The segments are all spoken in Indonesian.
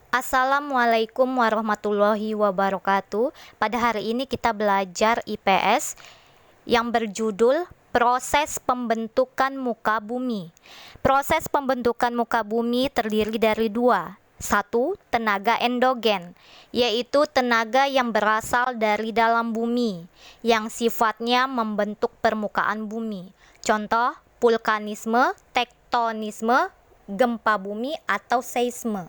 Assalamualaikum warahmatullahi wabarakatuh. Pada hari ini kita belajar IPS yang berjudul Proses Pembentukan Muka Bumi. Proses pembentukan muka bumi terdiri dari dua. Satu, tenaga endogen, yaitu tenaga yang berasal dari dalam bumi, yang sifatnya membentuk permukaan bumi. Contoh, vulkanisme, tektonisme, gempa bumi atau seisme.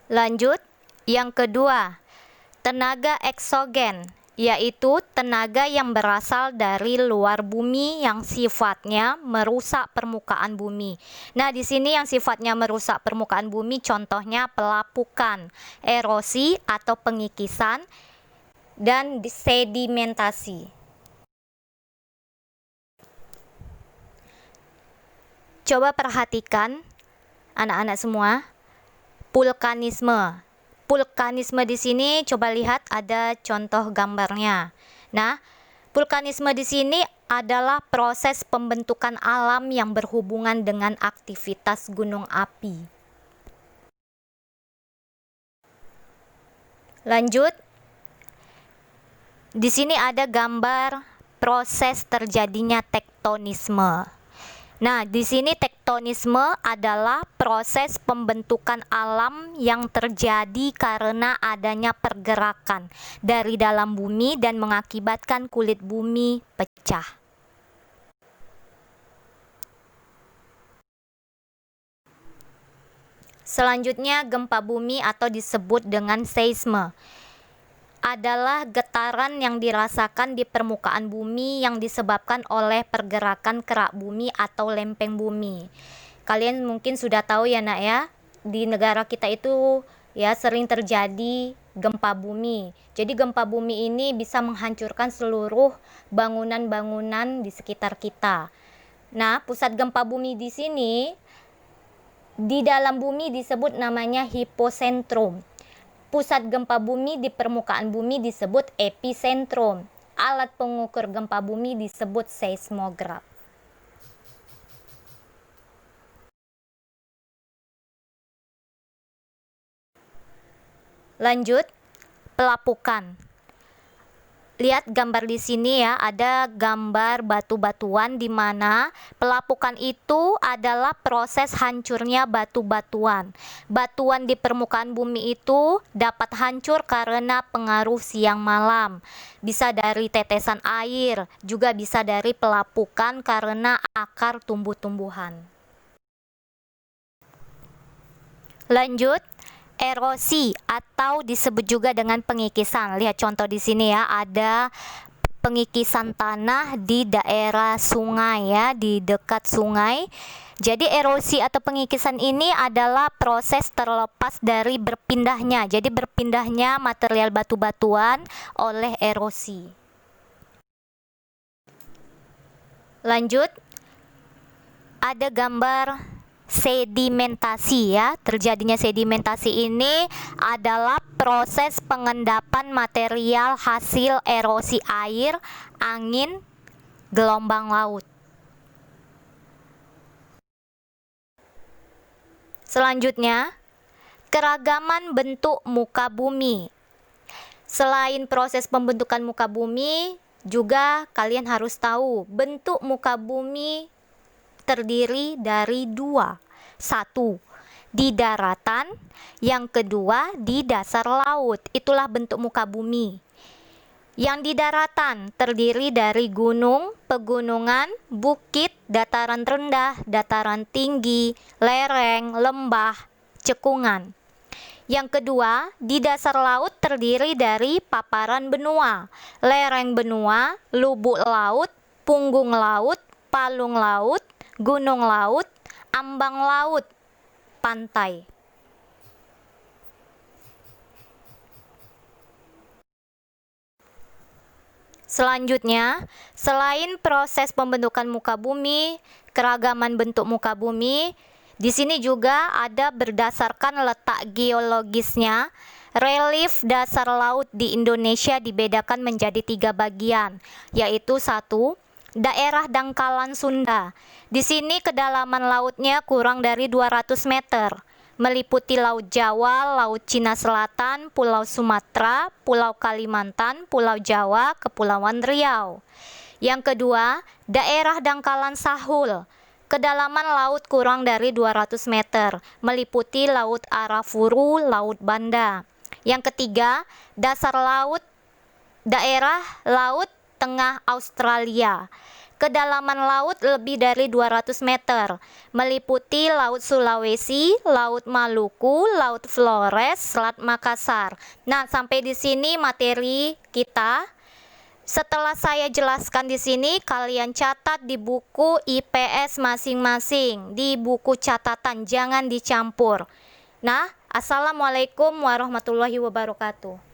Lanjut, yang kedua, tenaga eksogen, yaitu tenaga yang berasal dari luar bumi yang sifatnya merusak permukaan bumi. Nah, di sini yang sifatnya merusak permukaan bumi contohnya pelapukan, erosi atau pengikisan, dan sedimentasi. Coba perhatikan anak-anak semua. Vulkanisme. Vulkanisme di sini coba lihat ada contoh gambarnya. Nah, vulkanisme di sini adalah proses pembentukan alam yang berhubungan dengan aktivitas gunung api. Lanjut. Di sini ada gambar proses terjadinya tektonisme. Nah, di sini tektonisme adalah proses pembentukan alam yang terjadi karena adanya pergerakan dari dalam bumi dan mengakibatkan kulit bumi pecah. Selanjutnya, gempa bumi atau disebut dengan seisme adalah getaran yang dirasakan di permukaan bumi yang disebabkan oleh pergerakan kerak bumi atau lempeng bumi. Kalian mungkin sudah tahu ya nak ya, di negara kita itu ya sering terjadi gempa bumi. Jadi gempa bumi ini bisa menghancurkan seluruh bangunan-bangunan di sekitar kita. Nah, pusat gempa bumi di sini di dalam bumi disebut namanya hipocentrum. Pusat gempa bumi di permukaan bumi disebut epicentrum. Alat pengukur gempa bumi disebut seismograf. Lanjut, pelapukan. Lihat gambar di sini ya, ada gambar batu-batuan di mana pelapukan itu adalah proses hancurnya batu-batuan. Batuan di permukaan bumi itu dapat hancur karena pengaruh siang malam. Bisa dari tetesan air, juga bisa dari pelapukan karena akar tumbuh-tumbuhan. Lanjut, erosi atau disebut juga dengan pengikisan. Lihat contoh di sini ya, ada pengikisan tanah di daerah sungai ya, di dekat sungai. Jadi erosi atau pengikisan ini adalah proses terlepas dari berpindahnya. Jadi berpindahnya material batu-batuan oleh erosi. Lanjut, ada gambar sedimentasi ya. Terjadinya sedimentasi ini adalah proses pengendapan material hasil erosi air, angin, gelombang laut. Selanjutnya, keragaman bentuk muka bumi. Selain proses pembentukan muka bumi, juga kalian harus tahu bentuk muka bumi terdiri dari dua. Satu, di daratan, yang kedua di dasar laut. Itulah bentuk muka bumi. Yang di daratan terdiri dari gunung, pegunungan, bukit, dataran rendah, dataran tinggi, lereng, lembah, cekungan. Yang kedua, di dasar laut terdiri dari paparan benua, lereng benua, lubuk laut, punggung laut, palung laut, gunung laut, ambang laut, pantai. Selanjutnya, selain proses pembentukan muka bumi, keragaman bentuk muka bumi, di sini juga ada berdasarkan letak geologisnya. Relief dasar laut di Indonesia dibedakan menjadi 3 bagian, yaitu 1. daerah dangkalan Sunda. Di sini kedalaman lautnya kurang dari 200 meter, meliputi Laut Jawa, Laut Cina Selatan, Pulau Sumatera, Pulau Kalimantan, Pulau Jawa, Kepulauan Riau. Yang kedua, daerah dangkalan Sahul. Kedalaman laut kurang dari 200 meter, meliputi Laut Arafuru, Laut Banda. Yang ketiga, dasar laut daerah Laut Tengah Australia. Kedalaman laut lebih dari 200 meter, meliputi Laut Sulawesi, Laut Maluku, Laut Flores, Selat Makassar. Nah, sampai di sini materi kita. Setelah saya jelaskan di sini, kalian catat di buku IPS masing-masing, di buku catatan, jangan dicampur. Nah, assalamualaikum warahmatullahi wabarakatuh.